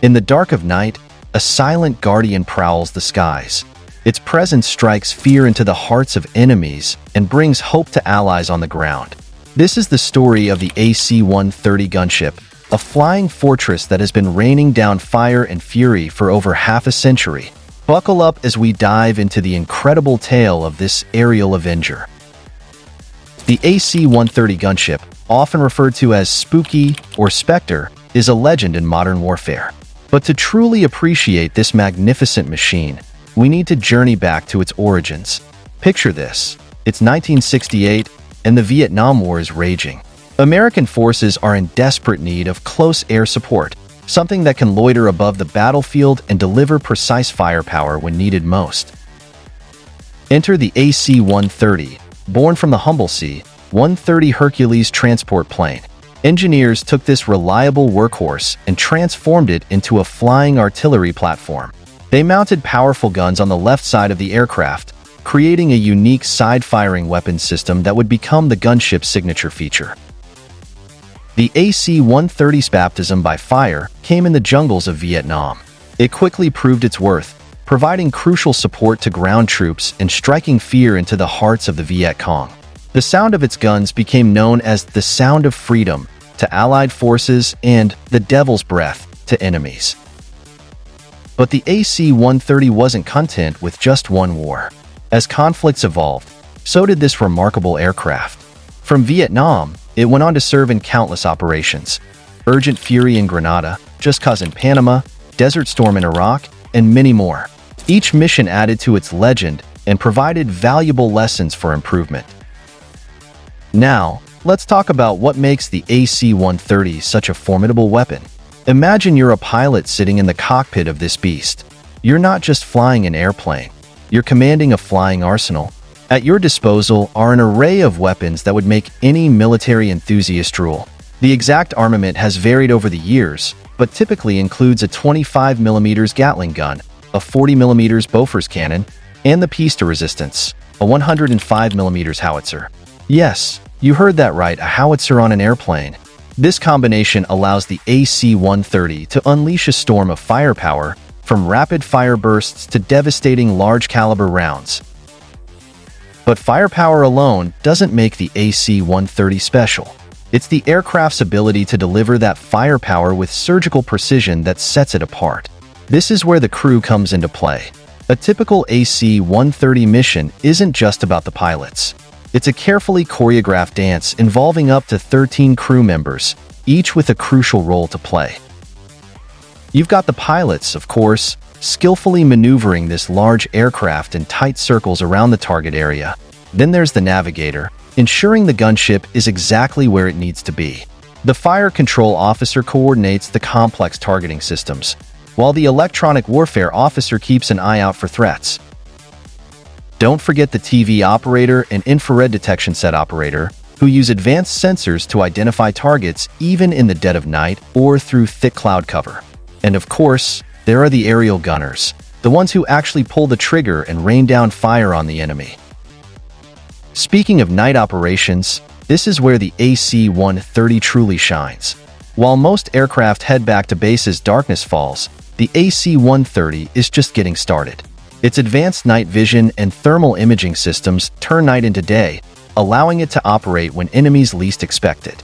In the dark of night, a silent guardian prowls the skies. Its presence strikes fear into the hearts of enemies and brings hope to allies on the ground. This is the story of the AC-130 gunship, a flying fortress that has been raining down fire and fury for over half a century. Buckle up as we dive into the incredible tale of this aerial avenger. The AC-130 gunship, often referred to as Spooky or Spectre, is a legend in modern warfare. But to truly appreciate this magnificent machine, we need to journey back to its origins. Picture this. It's 1968, and the Vietnam War is raging. American forces are in desperate need of close air support, something that can loiter above the battlefield and deliver precise firepower when needed most. Enter the AC-130, born from the humble C-130 Hercules transport plane. Engineers took this reliable workhorse and transformed it into a flying artillery platform. They mounted powerful guns on the left side of the aircraft, creating a unique side-firing weapon system that would become the gunship's signature feature. The AC-130's baptism by fire came in the jungles of Vietnam. It quickly proved its worth, providing crucial support to ground troops and striking fear into the hearts of the Viet Cong. The sound of its guns became known as the Sound of Freedom to Allied forces and the Devil's Breath to enemies. But the AC-130 wasn't content with just one war. As conflicts evolved, so did this remarkable aircraft. From Vietnam, it went on to serve in countless operations: Urgent Fury in Grenada, Just Cause in Panama, Desert Storm in Iraq, and many more. Each mission added to its legend and provided valuable lessons for improvement. Now, let's talk about what makes the AC-130 such a formidable weapon. Imagine you're a pilot sitting in the cockpit of this beast. You're not just flying an airplane. You're commanding a flying arsenal. At your disposal are an array of weapons that would make any military enthusiast drool. The exact armament has varied over the years, but typically includes a 25mm Gatling gun, a 40mm Bofors cannon, and the piece de resistance, a 105mm howitzer. Yes, you heard that right, a howitzer on an airplane. This combination allows the AC-130 to unleash a storm of firepower, from rapid-fire bursts to devastating large-caliber rounds. But firepower alone doesn't make the AC-130 special. It's the aircraft's ability to deliver that firepower with surgical precision that sets it apart. This is where the crew comes into play. A typical AC-130 mission isn't just about the pilots. It's a carefully choreographed dance involving up to 13 crew members, each with a crucial role to play. You've got the pilots, of course, skillfully maneuvering this large aircraft in tight circles around the target area. Then there's the navigator, ensuring the gunship is exactly where it needs to be. The fire control officer coordinates the complex targeting systems, while the electronic warfare officer keeps an eye out for threats. Don't forget the TV operator and infrared detection set operator, who use advanced sensors to identify targets even in the dead of night or through thick cloud cover. And of course, there are the aerial gunners, the ones who actually pull the trigger and rain down fire on the enemy. Speaking of night operations, this is where the AC-130 truly shines. While most aircraft head back to base as darkness falls, the AC-130 is just getting started. Its advanced night vision and thermal imaging systems turn night into day, allowing it to operate when enemies least expect it.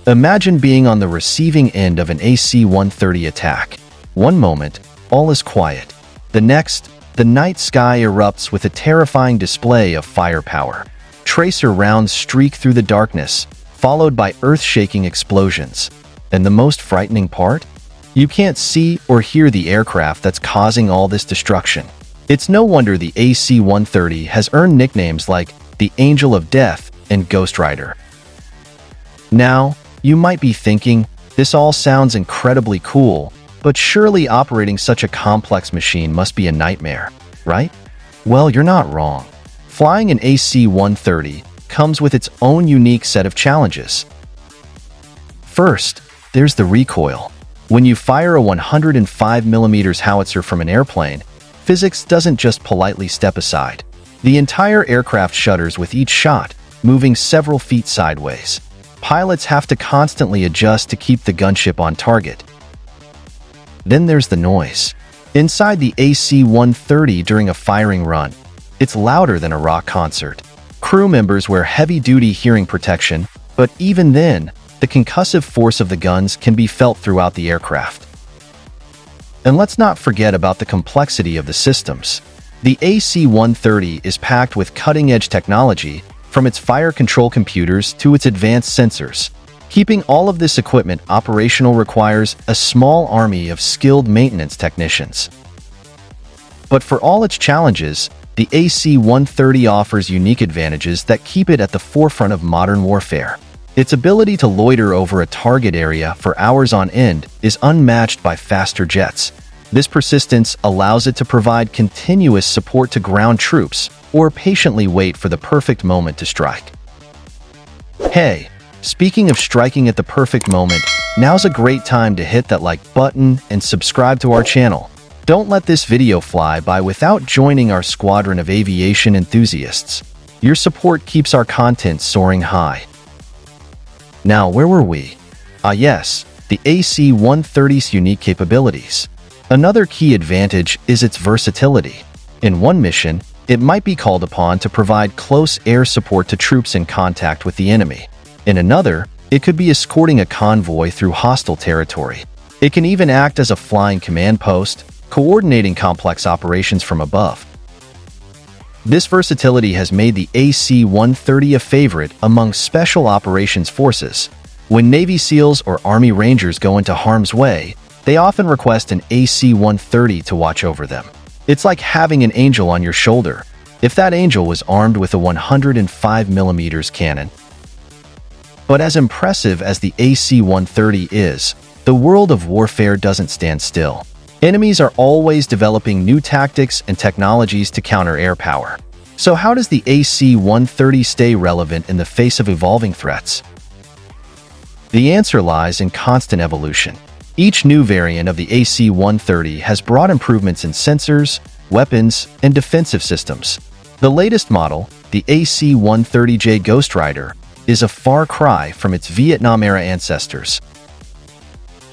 Imagine being on the receiving end of an AC-130 attack. One moment, all is quiet. The next, the night sky erupts with a terrifying display of firepower. Tracer rounds streak through the darkness, followed by earth-shaking explosions. And the most frightening part? You can't see or hear the aircraft that's causing all this destruction. It's no wonder the AC-130 has earned nicknames like the Angel of Death and Ghost Rider. Now, you might be thinking, this all sounds incredibly cool, but surely operating such a complex machine must be a nightmare, right? Well, you're not wrong. Flying an AC-130 comes with its own unique set of challenges. First, there's the recoil. When you fire a 105mm howitzer from an airplane, physics doesn't just politely step aside. The entire aircraft shudders with each shot, moving several feet sideways. Pilots have to constantly adjust to keep the gunship on target. Then there's the noise. Inside the AC-130 during a firing run, it's louder than a rock concert. Crew members wear heavy-duty hearing protection, but even then, the concussive force of the guns can be felt throughout the aircraft. And let's not forget about the complexity of the systems. The AC-130 is packed with cutting-edge technology, from its fire control computers to its advanced sensors. Keeping all of this equipment operational requires a small army of skilled maintenance technicians. But for all its challenges, the AC-130 offers unique advantages that keep it at the forefront of modern warfare. Its ability to loiter over a target area for hours on end is unmatched by faster jets. This persistence allows it to provide continuous support to ground troops or patiently wait for the perfect moment to strike. Hey, speaking of striking at the perfect moment, now's a great time to hit that like button and subscribe to our channel. Don't let this video fly by without joining our squadron of aviation enthusiasts. Your support keeps our content soaring high. Now, where were we? Yes, the AC-130's unique capabilities. Another key advantage is its versatility. In one mission, it might be called upon to provide close air support to troops in contact with the enemy. In another, it could be escorting a convoy through hostile territory. It can even act as a flying command post, coordinating complex operations from above. This versatility has made the AC-130 a favorite among special operations forces. When Navy SEALs or Army Rangers go into harm's way, they often request an AC-130 to watch over them. It's like having an angel on your shoulder, if that angel was armed with a 105mm cannon. But as impressive as the AC-130 is, the world of warfare doesn't stand still. Enemies are always developing new tactics and technologies to counter air power. So how does the AC-130 stay relevant in the face of evolving threats? The answer lies in constant evolution. Each new variant of the AC-130 has brought improvements in sensors, weapons, and defensive systems. The latest model, the AC-130J Ghost Rider, is a far cry from its Vietnam-era ancestors.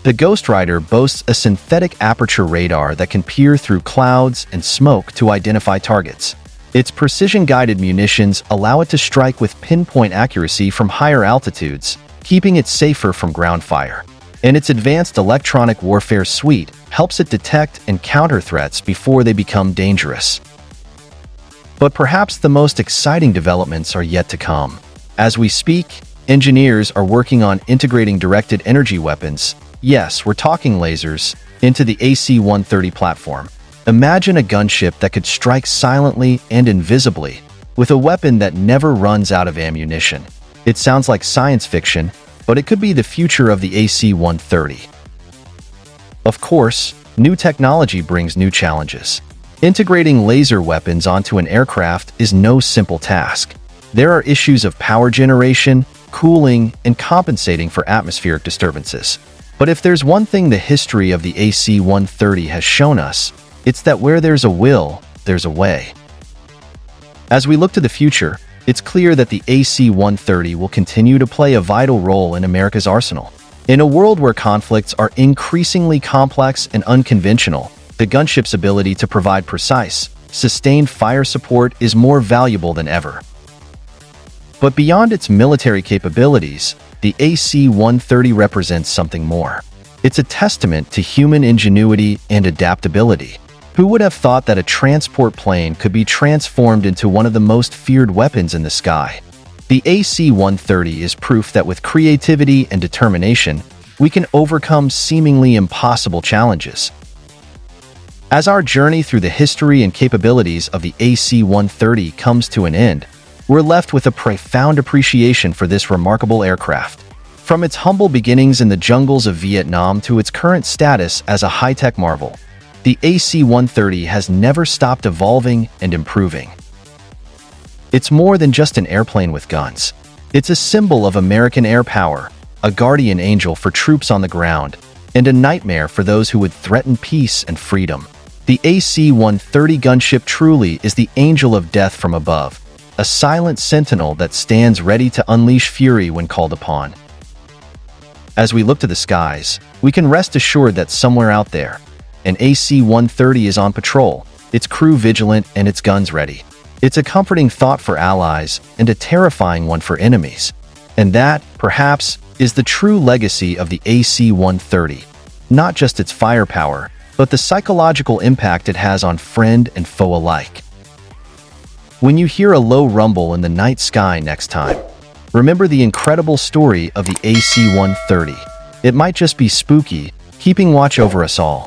The Ghost Rider boasts a synthetic aperture radar that can peer through clouds and smoke to identify targets. Its precision-guided munitions allow it to strike with pinpoint accuracy from higher altitudes, keeping it safer from ground fire. And its advanced electronic warfare suite helps it detect and counter threats before they become dangerous. But perhaps the most exciting developments are yet to come. As we speak, engineers are working on integrating directed energy weapons, yes, we're talking lasers, into the AC-130 platform. Imagine a gunship that could strike silently and invisibly, with a weapon that never runs out of ammunition. It sounds like science fiction, but it could be the future of the AC-130. Of course, new technology brings new challenges. Integrating laser weapons onto an aircraft is no simple task. There are issues of power generation, cooling, and compensating for atmospheric disturbances. But if there's one thing the history of the AC-130 has shown us, it's that where there's a will, there's a way. As we look to the future, it's clear that the AC-130 will continue to play a vital role in America's arsenal. In a world where conflicts are increasingly complex and unconventional, the gunship's ability to provide precise, sustained fire support is more valuable than ever. But beyond its military capabilities, the AC-130 represents something more. It's a testament to human ingenuity and adaptability. Who would have thought that a transport plane could be transformed into one of the most feared weapons in the sky? The AC-130 is proof that with creativity and determination, we can overcome seemingly impossible challenges. As our journey through the history and capabilities of the AC-130 comes to an end, we're left with a profound appreciation for this remarkable aircraft. From its humble beginnings in the jungles of Vietnam to its current status as a high-tech marvel, the AC-130 has never stopped evolving and improving. It's more than just an airplane with guns. It's a symbol of American air power, a guardian angel for troops on the ground, and a nightmare for those who would threaten peace and freedom. The AC-130 gunship truly is the angel of death from above, a silent sentinel that stands ready to unleash fury when called upon. As we look to the skies, we can rest assured that somewhere out there, an AC-130 is on patrol, its crew vigilant and its guns ready. It's a comforting thought for allies and a terrifying one for enemies. And that, perhaps, is the true legacy of the AC-130. Not just its firepower, but the psychological impact it has on friend and foe alike. When you hear a low rumble in the night sky next time, remember the incredible story of the AC-130. It might just be spooky, keeping watch over us all.